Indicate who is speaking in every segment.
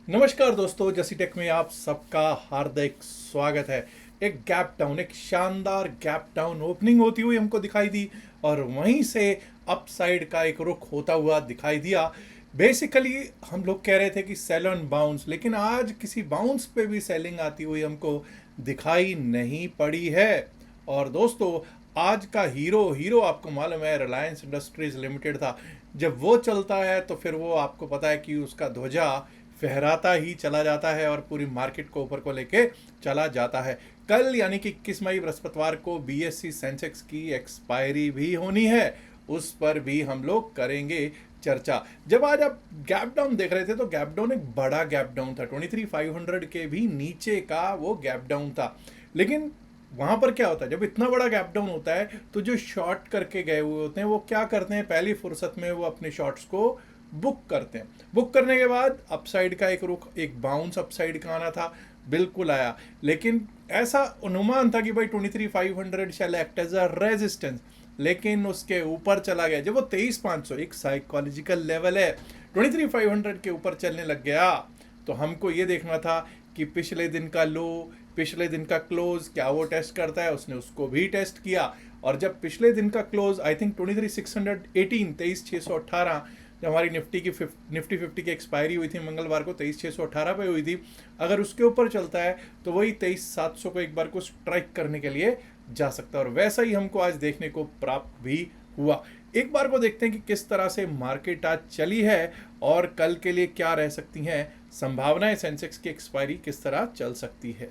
Speaker 1: नमस्कार दोस्तों, जसी टेक में आप सबका हार्दिक स्वागत है। एक गैप डाउन, एक शानदार गैप डाउन ओपनिंग होती हुई हमको दिखाई दी और वहीं से अपसाइड का एक रुख होता हुआ दिखाई दिया। बेसिकली हम लोग कह रहे थे कि सेल ऑन बाउंस, लेकिन आज किसी बाउंस पे भी सेलिंग आती हुई हमको दिखाई नहीं पड़ी है। और दोस्तों, आज का हीरो हीरो आपको मालूम है रिलायंस इंडस्ट्रीज लिमिटेड था। जब वो चलता है तो फिर वो आपको पता है कि उसका ध्वजा फहराता ही चला जाता है और पूरी मार्केट को ऊपर को लेके चला जाता है। कल यानी कि 21 मई बृहस्पतिवार को बीएससी सेंसेक्स की एक्सपायरी भी होनी है, उस पर भी हम लोग करेंगे चर्चा। जब आज आप गैप डाउन देख रहे थे तो गैप डाउन एक बड़ा गैप डाउन था, 23,500 के भी नीचे का वो गैप डाउन था। लेकिन वहां पर क्या होता है, जब इतना बड़ा गैप डाउन होता है तो जो शॉर्ट करके गए हुए होते हैं वो क्या करते हैं, पहली फुर्सत में वो अपने शॉर्ट्स को बुक करते हैं। बुक करने के बाद अपसाइड का एक रुख, एक बाउंस अपसाइड का आना था, बिल्कुल आया। लेकिन ऐसा अनुमान था कि भाई 23,500 शैल एक्ट एज अ रेजिस्टेंस, लेकिन उसके ऊपर चला गया। जब वो 23,500 एक साइकोलॉजिकल लेवल है, 23,500 के ऊपर चलने लग गया तो हमको ये देखना था कि पिछले दिन का लो, पिछले दिन का क्लोज क्या वो टेस्ट करता है। उसने उसको भी टेस्ट किया और जब पिछले दिन का क्लोज आई थिंक 23,618 23,618, जब हमारी निफ्टी 50 की एक्सपायरी हुई थी मंगलवार को 23,618 पे हुई थी, अगर उसके ऊपर चलता है तो वही 23,700 को एक बार को स्ट्राइक करने के लिए जा सकता है। और वैसा ही हमको आज देखने को प्राप्त भी हुआ। एक बार को देखते हैं कि किस तरह से मार्केट आज चली है और कल के लिए क्या रह सकती हैं संभावनाएं, सेंसेक्स की एक्सपायरी किस तरह चल सकती है।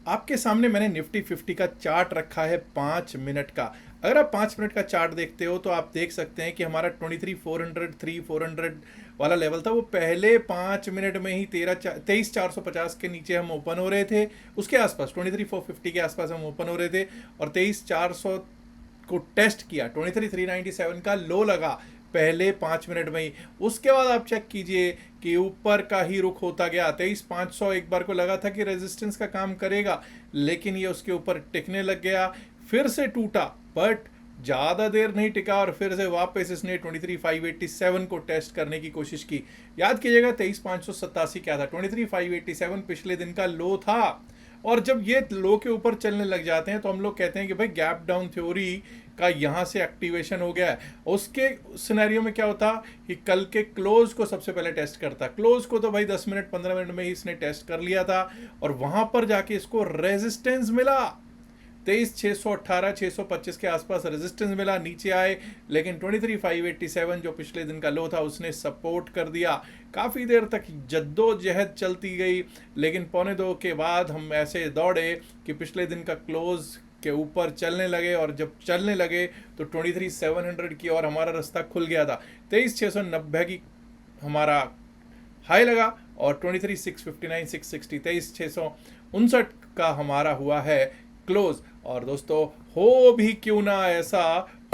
Speaker 1: आपके सामने मैंने निफ्टी 50 का चार्ट रखा है 5 मिनट का। अगर आप 5 मिनट का चार्ट देखते हो तो आप देख सकते हैं कि हमारा 23,400 वाला लेवल था, वो पहले 5 मिनट में ही 23,450 के नीचे हम ओपन हो रहे थे। उसके आसपास 23,450 के आसपास हम ओपन हो रहे थे और 23,400 को टेस्ट किया। 23,397 का लो लगा पहले 5 मिनट में ही। उसके बाद आप चेक कीजिए कि ऊपर का ही रुख होता गया। 23,500 एक बार को लगा था कि रेजिस्टेंस का काम करेगा, लेकिन ये उसके ऊपर टिकने लग गया, फिर से टूटा, बट ज़्यादा देर नहीं टिका और फिर से वापस इसने 23,587 को टेस्ट करने की कोशिश की। याद कीजिएगा 23,587 क्या था, 23,587 पिछले दिन का लो था। और जब ये लो के ऊपर चलने लग जाते हैं तो हम लोग कहते हैं कि भाई गैप डाउन थ्योरी का यहाँ से एक्टिवेशन हो गया है। उसके सिनेरियो में क्या होता कि कल के क्लोज को सबसे पहले टेस्ट करता। क्लोज को तो भाई 10 मिनट 15 मिनट में ही इसने टेस्ट कर लिया था और वहां पर जाके इसको रेजिस्टेंस मिला। 23,618 625 के आसपास रेजिस्टेंस मिला, नीचे आए, लेकिन 23,587 जो पिछले दिन का लो था उसने सपोर्ट कर दिया। काफ़ी देर तक जद्दोजहद चलती गई, लेकिन 1:45 के बाद हम ऐसे दौड़े कि पिछले दिन का क्लोज के ऊपर चलने लगे और जब चलने लगे तो 23,700 की और हमारा रास्ता खुल गया था। 23,690 की हमारा हाई लगा और 23,659 660 23,659 का हमारा हुआ है क्लोज। और दोस्तों, हो भी क्यों ना ऐसा,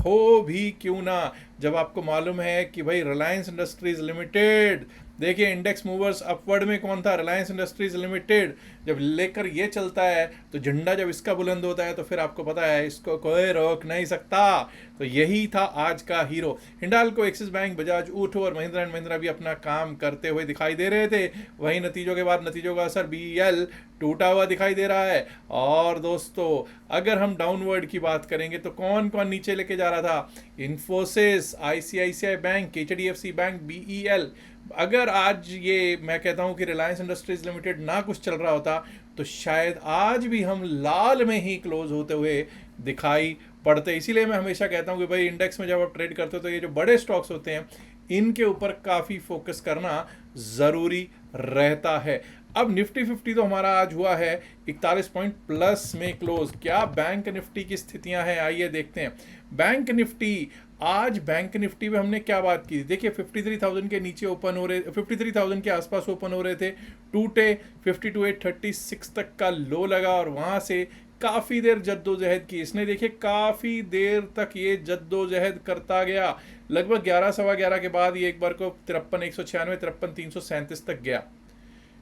Speaker 1: हो भी क्यों ना, जब आपको मालूम है कि भाई रिलायंस इंडस्ट्रीज लिमिटेड, देखिए इंडेक्स मूवर्स अपवर्ड में कौन था, रिलायंस इंडस्ट्रीज लिमिटेड। जब लेकर ये चलता है तो झंडा जब इसका बुलंद होता है तो फिर आपको पता है इसको कोई रोक नहीं सकता। तो यही था आज का hero. Hindalco, axis bank, Bajaj auto और महिंद्रा एंड महिंद्रा भी अपना काम करते हुए दिखाई दे रहे थे। वहीं नतीजों के बाद नतीजों का असर बीईएल टूटा हुआ दिखाई दे रहा है। और दोस्तों, अगर हम डाउनवर्ड की बात करेंगे तो कौन कौन नीचे लेके जा रहा था, Infosys, ICICI bank, HDFC bank, BEL. अगर आज ये मैं कहता हूं कि रिलायंस इंडस्ट्रीज लिमिटेड ना कुछ चल रहा होता तो शायद आज भी हम लाल में ही क्लोज होते हुए दिखाई पड़ते। इसीलिए मैं हमेशा कहता हूं कि भाई इंडेक्स में जब आप ट्रेड करते हो तो ये जो बड़े स्टॉक्स होते हैं इनके ऊपर काफ़ी फोकस करना ज़रूरी रहता है। अब निफ्टी 50 तो हमारा आज हुआ है 41 पॉइंट प्लस में क्लोज। क्या बैंक निफ्टी की स्थितियां हैं, आइए देखते हैं। बैंक निफ्टी, आज बैंक निफ्टी में हमने क्या बात की, देखिए 53,000 के नीचे ओपन हो रहे, 53,000 के आसपास ओपन हो रहे थे, टूटे, 52,836 तक का लो लगा और वहां से काफ़ी देर जद्दोजहद की इसने। देखिए काफ़ी देर तक ये जद्दोजहद करता गया, लगभग 11 सवा 11 के बाद ये एक बार को 53,196 53,337 तक गया।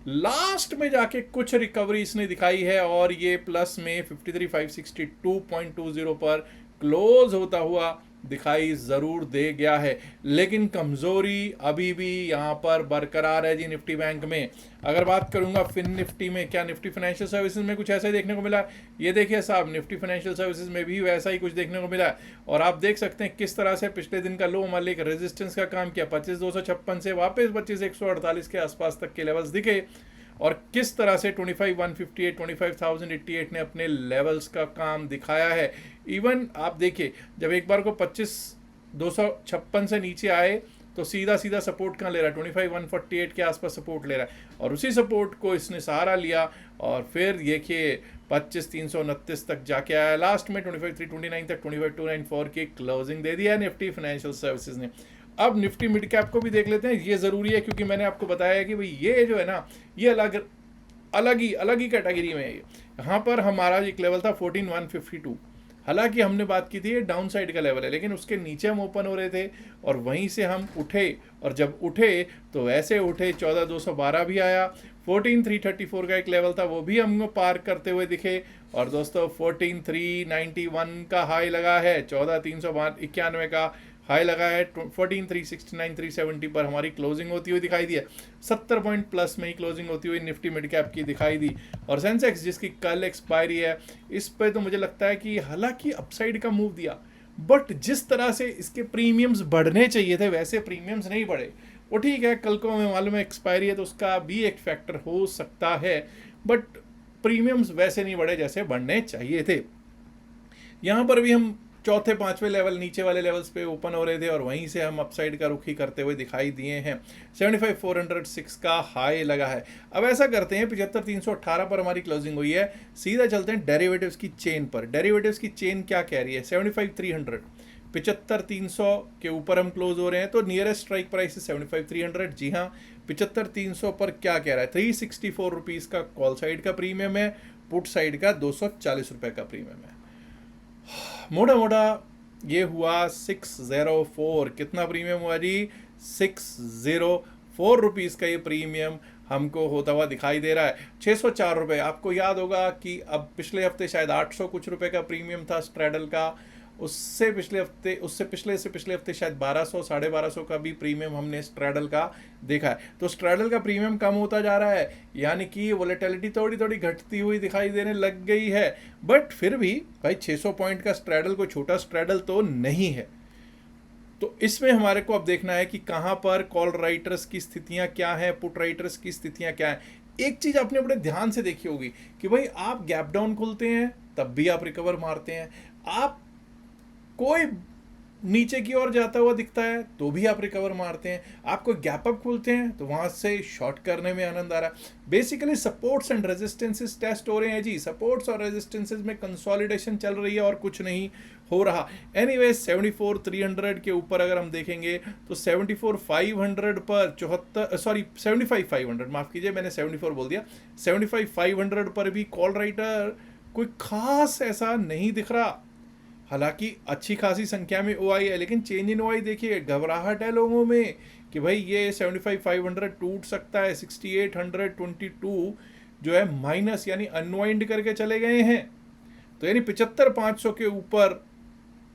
Speaker 1: लास्ट में जाके कुछ रिकवरी इसने दिखाई है और ये प्लस में 53,562.20 पर क्लोज होता हुआ दिखाई ज़रूर दे गया है, लेकिन कमज़ोरी अभी भी यहाँ पर बरकरार है जी निफ्टी बैंक में। अगर बात करूँगा फिन निफ्टी में, क्या निफ्टी फाइनेंशियल सर्विसेज में कुछ ऐसा ही देखने को मिला? ये देखिए साहब, निफ्टी फाइनेंशियल सर्विसेज में भी वैसा ही कुछ देखने को मिला। और आप देख सकते हैं किस तरह से पिछले दिन का लो हमारे लिए एक रेजिस्टेंस का काम किया, 25,256 से वापस 25,148 के आसपास तक के लेवल्स दिखे, और किस तरह से 25,158 25,088 ने अपने लेवल्स का काम दिखाया है। इवन आप देखिए, जब एक बार को 25,256 से नीचे आए तो सीधा सीधा सपोर्ट कहाँ ले रहा है, 25,148 के आसपास सपोर्ट ले रहा है, और उसी सपोर्ट को इसने सहारा लिया और फिर देखिए 25,329 तक जाके आया, लास्ट में 25,329 तक 25,294 की क्लोजिंग दे दिया निफ्टी फाइनेंशियल सर्विसेज ने। अब निफ्टी मिड कैप को भी देख लेते हैं, ये ज़रूरी है क्योंकि मैंने आपको बताया कि भाई ये जो है ना, ये अलग ही कैटेगरी में है। यहाँ पर हमारा एक लेवल था 14,152, हालांकि हमने बात की थी ये डाउन साइड का लेवल है, लेकिन उसके नीचे हम ओपन हो रहे थे और वहीं से हम उठे, और जब उठे तो ऐसे उठे 14,212 भी आया, 14,334 का एक लेवल था वो भी हमको पार करते हुए दिखे, और दोस्तों 14,391 का हाई लगा है, 14,391 का हाई लगा है, 14,369 370 पर हमारी क्लोजिंग होती हुई दिखाई दी है, 70 पॉइंट प्लस में ही क्लोजिंग होती हुई निफ्टी मिड कैप की दिखाई दी। और सेंसेक्स जिसकी कल एक्सपायरी है, इस पे तो मुझे लगता है कि हालांकि अपसाइड का मूव दिया, बट जिस तरह से इसके प्रीमियम्स बढ़ने चाहिए थे वैसे प्रीमियम्स नहीं बढ़े। वो ठीक है, कल को हमें मालूम है एक्सपायरी है तो उसका भी एक फैक्टर हो सकता है, बट प्रीमियम्स वैसे नहीं बढ़े जैसे बढ़ने चाहिए थे। यहाँ पर भी हम चौथे पांचवें लेवल, नीचे वाले लेवल्स पे ओपन हो रहे थे और वहीं से हम अपसाइड का रुख ही करते हुए दिखाई दिए हैं। 75,406 का हाई लगा है। अब ऐसा करते हैं, 75,318 पर हमारी क्लोजिंग हुई है, सीधा चलते हैं डेरिवेटिव्स की चेन पर। डेरिवेटिव्स की चेन क्या कह रही है? 75,300, 75,300 के ऊपर हम क्लोज हो रहे हैं, तो नियरेस्ट स्ट्राइक प्राइस है 75,300। जी हाँ, 75,300 पर क्या कह रहा है? 364 रुपीज़ का कॉल साइड का प्रीमियम है, पुट साइड का 240 रुपये का प्रीमियम है। मोटा मोटा ये हुआ 604। कितना प्रीमियम हुआ जी? 604 रुपीज़ का ये प्रीमियम हमको होता हुआ दिखाई दे रहा है। 604 रुपये, आपको याद होगा कि अब पिछले हफ्ते शायद 800 कुछ रुपए का प्रीमियम था स्ट्रैडल का, उससे पिछले हफ्ते शायद 1200 1250 का भी प्रीमियम हमने स्ट्रैडल का देखा है। तो स्ट्रैडल का प्रीमियम कम होता जा रहा है, यानी कि वोलेटिलिटी थोड़ी थोड़ी घटती हुई दिखाई देने लग गई है, बट फिर भी भाई 600 पॉइंट का स्ट्रैडल कोई छोटा स्ट्रैडल तो नहीं है। तो इसमें हमारे को अब देखना है कि कहाँ पर कॉल राइटर्स की स्थितियाँ क्या हैं, पुट राइटर्स की स्थितियाँ क्या हैं। एक चीज़ आपने बड़े ध्यान से देखी होगी कि भाई आप गैप डाउन खुलते हैं तब भी आप रिकवर मारते हैं, आप कोई नीचे की ओर जाता हुआ दिखता है तो भी आप रिकवर मारते हैं, आप कोई गैप अप खुलते हैं तो वहां से शॉर्ट करने में आनंद आ रहा है। Basically supports and resistances test हो रहे हैं जी, सपोर्ट्स और रेजिस्टेंसेस में कंसोलिडेशन चल रही है और कुछ नहीं हो रहा। एनीवे 74,300 के ऊपर अगर हम देखेंगे तो 74,500 पर 75,500 माफ कीजिए, मैंने 74 बोल दिया, 75,500 पर भी कॉल राइटर कोई खास ऐसा नहीं दिख रहा। हालांकि अच्छी खासी संख्या में ओआई है, लेकिन चेंज इन ओआई देखिए, घबराहट है लोगों में कि भाई ये 75,500 टूट सकता है। 6,822 जो है माइनस यानी अनवाइंड करके चले गए हैं, तो यानी 75,500 के ऊपर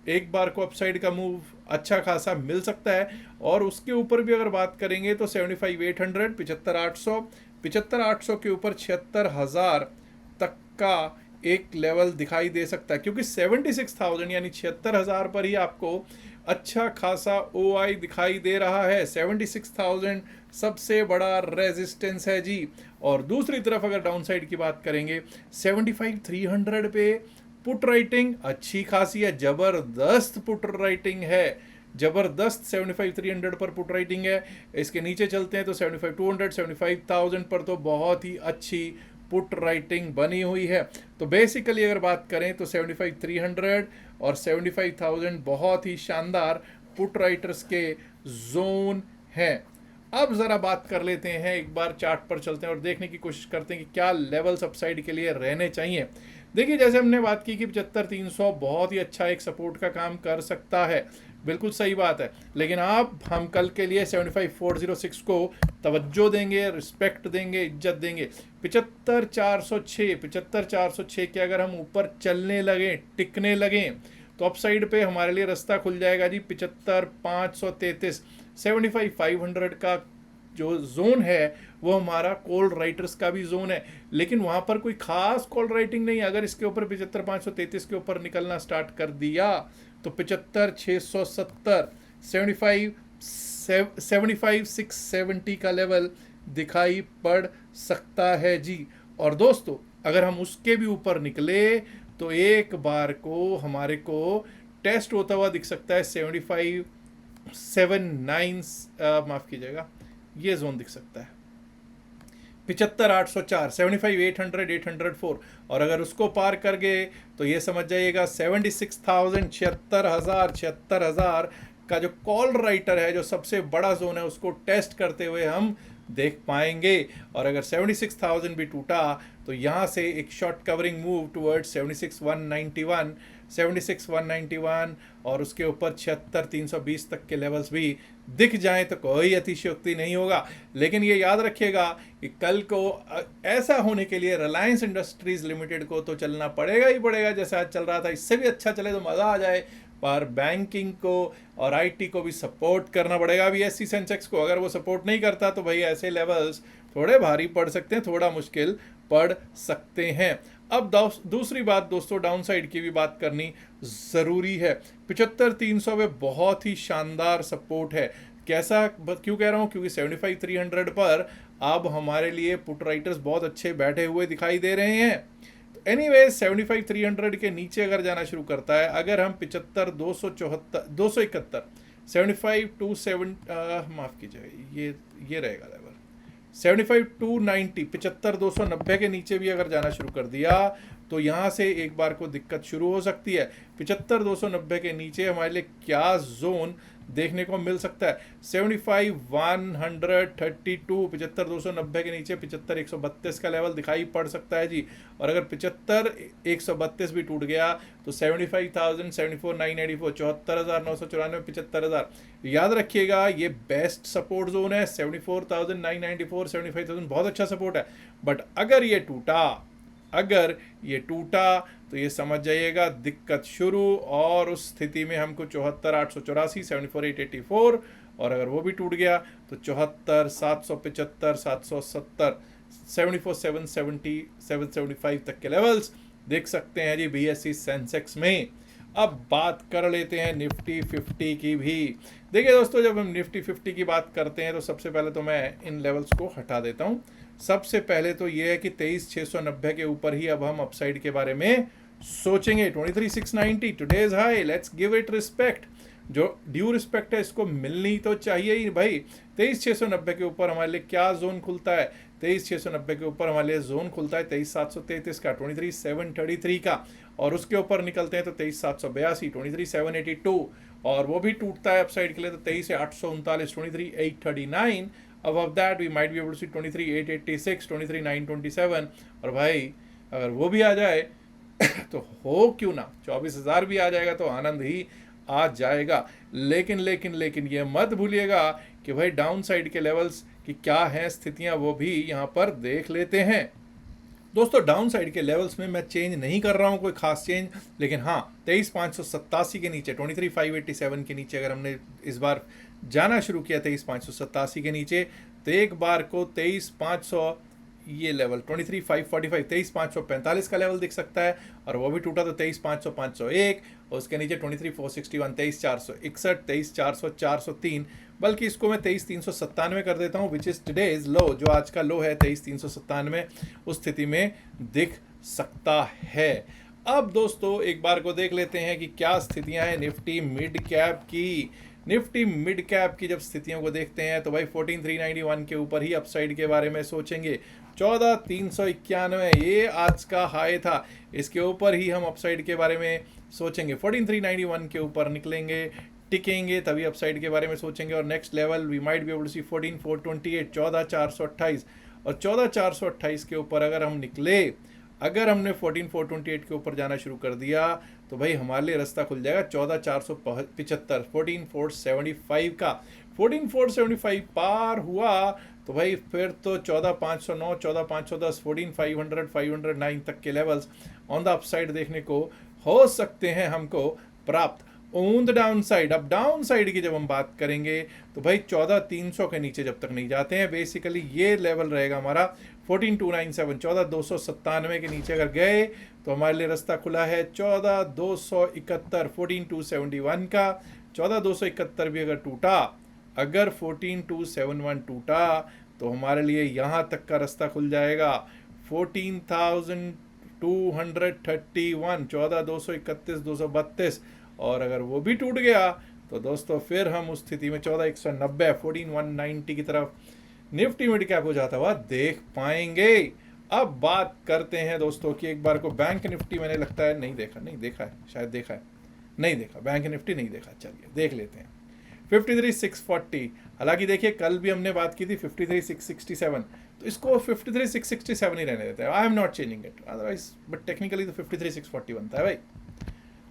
Speaker 1: एक बार को अपसाइड का मूव अच्छा खासा मिल सकता है। और उसके ऊपर भी अगर बात करेंगे तो 75,800, 75,800, 75,800 के ऊपर 76,000 तक का एक लेवल दिखाई दे सकता है, क्योंकि 76,000 यानी 76,000 पर ही आपको अच्छा खासा ओआई दिखाई दे रहा है। 76,000 सबसे बड़ा रेजिस्टेंस है जी। और दूसरी तरफ अगर डाउन साइड की बात करेंगे, 75,300 पे पुट राइटिंग अच्छी खासी है, जबरदस्त पुट राइटिंग है, जबरदस्त 75,300 पर पुट राइटिंग है। इसके नीचे चलते हैं तो 75,200, 75,000 पर तो बहुत ही अच्छी पुट राइटिंग बनी हुई है। तो बेसिकली अगर बात करें तो 75,300 और 75,000 बहुत ही शानदार पुट राइटर्स के जोन हैं। अब ज़रा बात कर लेते हैं, एक बार चार्ट पर चलते हैं और देखने की कोशिश करते हैं कि क्या लेवल्स अपसाइड के लिए रहने चाहिए। देखिए, जैसे हमने बात की कि 75,300 बहुत ही अच्छा एक सपोर्ट का काम कर सकता है, बिल्कुल सही बात है, लेकिन हम कल के लिए 75,406 को तवज्जो देंगे, रिस्पेक्ट देंगे, इज्जत देंगे। 75,406 के अगर हम ऊपर चलने लगें, टिकने लगें, तो अपसाइड पे हमारे लिए रास्ता खुल जाएगा जी 75,533, 75,500 का जो जोन है वो हमारा कॉल राइटर्स का भी जोन है, लेकिन वहां पर कोई खास कॉल राइटिंग नहीं। अगर इसके ऊपर 75,533 के ऊपर निकलना स्टार्ट कर दिया तो 75,670, 75,670 का लेवल दिखाई पड़ सकता है जी। और दोस्तों अगर हम उसके भी ऊपर निकले तो एक बार को हमारे को टेस्ट होता हुआ दिख सकता है 75,79, माफ कीजिएगा, ये जोन दिख सकता है 75,804, 75,800, 804। और अगर उसको पार कर गए तो ये समझ जाइएगा 76,000, 76,000 का जो कॉल राइटर है, जो सबसे बड़ा जोन है, उसको टेस्ट करते हुए हम देख पाएंगे। और अगर 76,000 भी टूटा तो यहाँ से एक शॉर्ट कवरिंग मूव टुवर्ड्स 76,191, 76,191 और उसके ऊपर 76,320 तक के लेवल्स भी दिख जाएं तो कोई अतिशयोक्ति नहीं होगा। लेकिन ये याद रखिएगा कि कल को ऐसा होने के लिए रिलायंस इंडस्ट्रीज लिमिटेड को तो चलना पड़ेगा ही पड़ेगा, जैसा आज चल रहा था, इससे भी अच्छा चले तो मज़ा आ जाए। पर बैंकिंग को और आईटी को भी सपोर्ट करना पड़ेगा। अभी एससी सेंसेक्स को अगर वो सपोर्ट नहीं करता तो भाई ऐसे लेवल्स थोड़े भारी पड़ सकते हैं, थोड़ा मुश्किल पड़ सकते हैं। अब दूसरी बात दोस्तों, डाउन साइड की भी बात करनी ज़रूरी है। 75,300 में बहुत ही शानदार सपोर्ट है। कैसा क्यों कह रहा हूँ? क्योंकि 75,300 पर अब हमारे लिए पुट राइटर्स बहुत अच्छे बैठे हुए दिखाई दे रहे हैं। एनीवेज 75,300 के नीचे अगर जाना शुरू करता है, अगर हम 75,274, 271, 75,270, माफ़ कीजिएगा, ये रहेगा लेवल 75,290, 75,290 के नीचे भी अगर जाना शुरू कर दिया तो यहाँ से एक बार को दिक्कत शुरू हो सकती है। 75,290 के नीचे हमारे लिए क्या जोन देखने को मिल सकता है? 75,132, 75,290 के नीचे 75,132 का लेवल दिखाई पड़ सकता है जी। और अगर 75,132 भी टूट गया तो 75,000, 74,984, 74,994, 75,000। याद रखिएगा ये बेस्ट सपोर्ट जोन है। 74,994, 75,000 बहुत अच्छा सपोर्ट है। बट अगर ये टूटा तो ये समझ जाइएगा दिक्कत शुरू, और उस स्थिति में हमको 74,884, 74,884, और अगर वो भी टूट गया तो 74,775, 770, 74,770, 775 तक के लेवल्स देख सकते हैं जी बीएसई सेंसेक्स में। अब बात कर लेते हैं निफ्टी 50 की भी। देखिए दोस्तों, जब हम निफ्टी 50 की बात करते हैं तो सबसे पहले तो मैं इन लेवल्स को हटा देता हूं। सबसे पहले तो ये है कि 23,690 के ऊपर ही अब हम अपसाइड के बारे में सोचेंगे। 23,690 today's high, let's give it respect. जो ड्यू रिस्पेक्ट है इसको मिलनी तो चाहिए ही भाई। 23,690 के ऊपर हमारे लिए क्या जोन खुलता है? 23,690 के ऊपर हमारे लिए जोन खुलता है 23,733 का, 23,733 का, और उसके ऊपर निकलते हैं तो 23,782, 23,782, और वो भी टूटता है अपसाइड के लिए तो 23,839, 23,839। above that we might be able to see 23,886, 23,927, और भाई अगर वो भी आ जाए तो हो क्यों ना 24,000 भी आ जाएगा तो आनंद ही आ जाएगा। लेकिन ये मत भूलिएगा कि भाई डाउन साइड के लेवल्स की क्या हैं स्थितियां, वो भी यहाँ पर देख लेते हैं। दोस्तों डाउन साइड के लेवल्स में मैं चेंज नहीं कर रहा हूँ कोई खास चेंज, लेकिन हाँ 23,587 के नीचे, 23,587 के नीचे अगर हमने इस बार जाना शुरू किया 23,587 के नीचे तो एक बार को 23,500 ये लेवल 23,545, 23,545 का लेवल दिख सकता है, और वो भी टूटा तो 23,500, 501, और उसके नीचे 23,461, 23,461, 23,400, 403, बल्कि इसको मैं 23,397 कर देता हूँ, विच इज़ टुडेज लो। जो आज का लो है 23,397 उस स्थिति में दिख सकता है। अब दोस्तों एक बार को देख लेते हैं कि क्या स्थितियां हैं निफ्टी मिड कैप की। निफ्टी मिड कैप की जब स्थितियों को देखते हैं तो भाई 14,391 के ऊपर ही अपसाइड के बारे में सोचेंगे। 14,391 ये आज का हाई था, इसके ऊपर ही हम अपसाइड के बारे में सोचेंगे। 14,391 के ऊपर निकलेंगे, टिकेंगे, तभी अपसाइड के बारे में सोचेंगे। और next level we might be able to see 14,428, 14,428, और 14,428 के ऊपर अगर हम निकले, अगर हमने 14,428 के ऊपर जाना शुरू कर दिया तो भाई हमारे लिए रास्ता खुल जाएगा 14,475, 14,475 का। 14,475 पार हुआ तो भाई फिर तो 14,509, 14,510, 14,500, 509 तक के लेवल्स ऑन द अपसाइड देखने को हो सकते हैं हमको। प्राप्त। ऑन द डाउन साइड, अब डाउन साइड की जब हम बात करेंगे तो भाई 14,300 के नीचे जब तक नहीं जाते हैं, बेसिकली ये लेवल रहेगा हमारा 14,297, 14,297 के नीचे अगर गए तो हमारे लिए रास्ता खुला है 14,271, 14,271 का। 14,271 भी अगर टूटा, अगर 14,271 टूटा तो हमारे लिए यहाँ तक का रास्ता खुल जाएगा 14,231, 14,231, 232, और अगर वो भी टूट गया तो दोस्तों फिर हम उस स्थिति में 14,190, 14,190 की तरफ निफ्टी मिड कैप हो जाता हुआ देख पाएंगे। अब बात करते हैं दोस्तों कि एक बार को बैंक निफ्टी मैंने लगता है नहीं देखा है, शायद देखा है, नहीं देखा, बैंक निफ्टी नहीं देखा, चलिए देख लेते हैं। 53,640, हालांकि देखिए कल भी हमने बात की थी 53,667, तो इसको 53,667 ही रहने देते हैं। I am not changing it otherwise, but technically तो 53,640 बनता है भाई।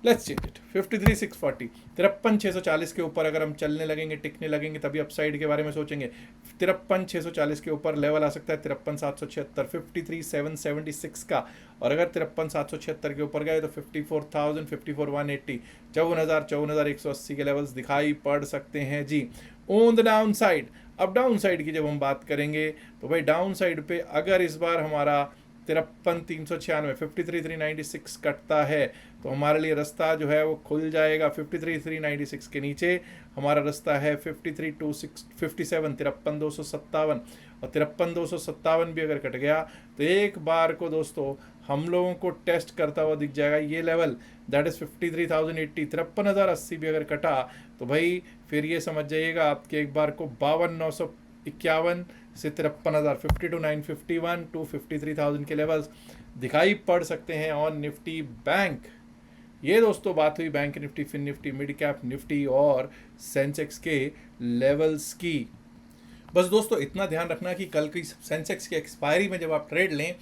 Speaker 1: लेट्स चेंज इट 53,640, 53,640 के ऊपर अगर हम चलने लगेंगे, टिकने लगेंगे, तभी अपसाइड के बारे में सोचेंगे। 53,640 के ऊपर लेवल आ सकता है 53,776, 53,776 का, और अगर 53,776 के ऊपर गए तो 54,000, 54,180, 54,180 के लेवल्स दिखाई पड़ सकते हैं जी। ऑन द डाउन साइड, अब डाउन साइड की जब हम बात करेंगे तो भाई डाउन साइड पे अगर इस बार हमारा 53,396, 53,396 कटता है तो हमारे लिए रास्ता जो है वो खुल जाएगा 53,396 के नीचे हमारा रास्ता है 53,257, 53,257, और 53,257 भी अगर कट गया तो एक बार को दोस्तों हम लोगों को टेस्ट करता हुआ दिख जाएगा ये लेवल, दैट इज 53,080, 53,080 भी अगर कटा तो भाई फिर ये समझ जाइएगा आपके एक बार को 52,951 से 53,000, 52,951 टू 53,000 के लेवल्स दिखाई पड़ सकते हैं ऑन निफ्टी बैंक। ये दोस्तों बात हुई bank nifty, fin nifty, mid cap nifty और सेंसेक्स के लेवल्स की। बस दोस्तों इतना ध्यान रखना कि कल की सेंसेक्स की एक्सपायरी में जब आप ट्रेड लें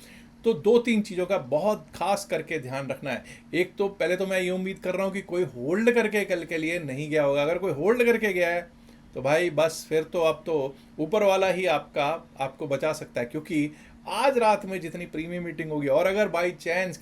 Speaker 1: तो 2-3 चीज़ों का बहुत खास करके ध्यान रखना है। एक तो पहले तो मैं ये उम्मीद कर रहा हूँ कि कोई होल्ड करके कल के लिए नहीं गया होगा। अगर कोई होल्ड करके गया है तो भाई बस फिर तो अब तो ऊपर वाला ही आपको बचा सकता है, क्योंकि आज रात में जितनी प्रीमियम मीटिंग होगी और अगर बाई चांस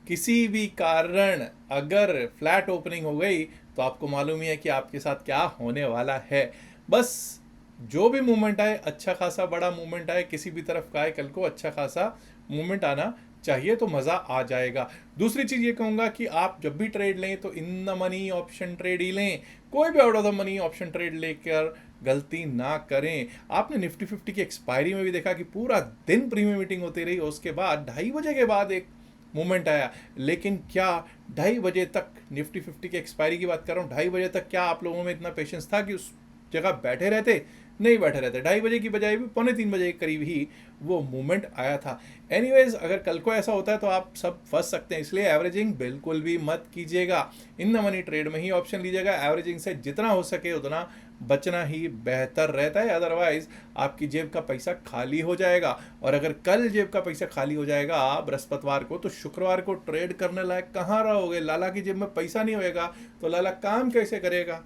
Speaker 1: किसी भी कारण अगर फ्लैट ओपनिंग हो गई तो आपको मालूम ही है कि आपके साथ क्या होने वाला है। बस जो भी मूवमेंट आए, अच्छा खासा बड़ा मूवमेंट आए, किसी भी तरफ का आए, कल को अच्छा खासा मूवमेंट आना चाहिए तो मज़ा आ जाएगा। दूसरी चीज़ ये कहूँगा कि आप जब भी ट्रेड लें तो in the money option trade ही लें, कोई भी out of the money option trade लेकर गलती ना करें। आपने निफ्टी 50 की एक्सपायरी में भी देखा कि पूरा दिन प्रीमियम मीटिंग होती रही, उसके बाद 2:30 बजे के बाद एक मूवमेंट आया, लेकिन क्या 2:30 बजे तक, निफ्टी 50 की एक्सपायरी की बात कर रहा हूँ, 2:30 बजे तक क्या आप लोगों में इतना पेशेंस था कि उस जगह बैठे रहते? नहीं बैठे रहते। 2:30 बजे की बजाय भी 2:45 बजे के करीब ही वो मूवमेंट आया था। एनीवेज अगर कल को ऐसा होता है तो आप सब फंस सकते हैं, इसलिए एवरेजिंग बिल्कुल भी मत कीजिएगा। इन द मनी ट्रेड में ही ऑप्शन लीजिएगा। एवरेजिंग से जितना हो सके उतना बचना ही बेहतर रहता है, अदरवाइज आपकी जेब का पैसा खाली हो जाएगा। और अगर कल जेब का पैसा खाली हो जाएगा बृहस्पतिवार को, तो शुक्रवार को ट्रेड करने लायक कहाँ रहोगे? लाला की जेब में पैसा नहीं होएगा तो लाला काम कैसे करेगा?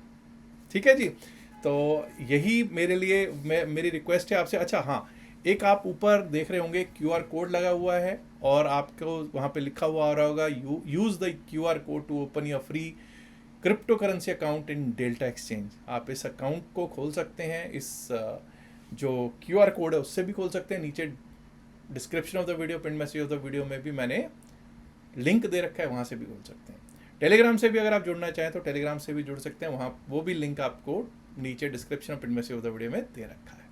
Speaker 1: ठीक है जी, तो यही मेरे लिए मेरी रिक्वेस्ट है आपसे। अच्छा हाँ, एक आप ऊपर देख रहे होंगे QR कोड लगा हुआ है और आपको वहाँ पे लिखा हुआ आ रहा होगा use the QR code to open your free cryptocurrency account in Delta Exchange. आप इस अकाउंट को खोल सकते हैं, इस जो QR कोड है उससे भी खोल सकते हैं। नीचे description of the video, pin message of the video में भी मैंने लिंक दे रखा है, वहाँ से भी खोल सकते हैं। टेलीग्राम से भी अगर आप जुड़ना चाहें तो टेलीग्राम से भी जुड़ सकते हैं, वहाँ वो भी लिंक आपको नीचे डिस्क्रिप्शन और pin message of the video में दे रखा है।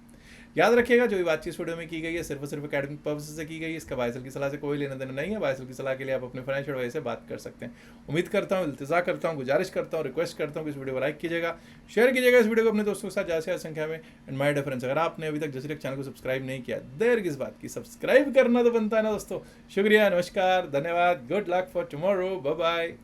Speaker 1: याद रखिएगा जो भी बातचीत इस वीडियो में की गई है सिर्फ और सिर्फ एकेडमिक पर्पस से की गई है। इसका बायसल की सलाह से कोई लेना देना नहीं है। बायसल की सलाह के लिए आप अपने फाइनेंशियल एडवाइजर से बात कर सकते हैं। उम्मीद करता हूँ, इल्तिजा करता हूँ, गुजारिश करता हूँ, रिक्वेस्ट करता हूँ कि इस वीडियो को लाइक कीजिएगा, शेयर कीजिएगा इस वीडियो को अपने दोस्तों के साथ ज़्यादा से ज़्यादा संख्या में। एंड माय डियर फ्रेंड्स, अगर आपने अभी तक जैसे चैनल को सब्सक्राइब नहीं किया, देर किस बात की, सब्सक्राइब करना तो बनता है ना दोस्तों। शुक्रिया, नमस्कार, धन्यवाद, good luck for tomorrow, bye bye.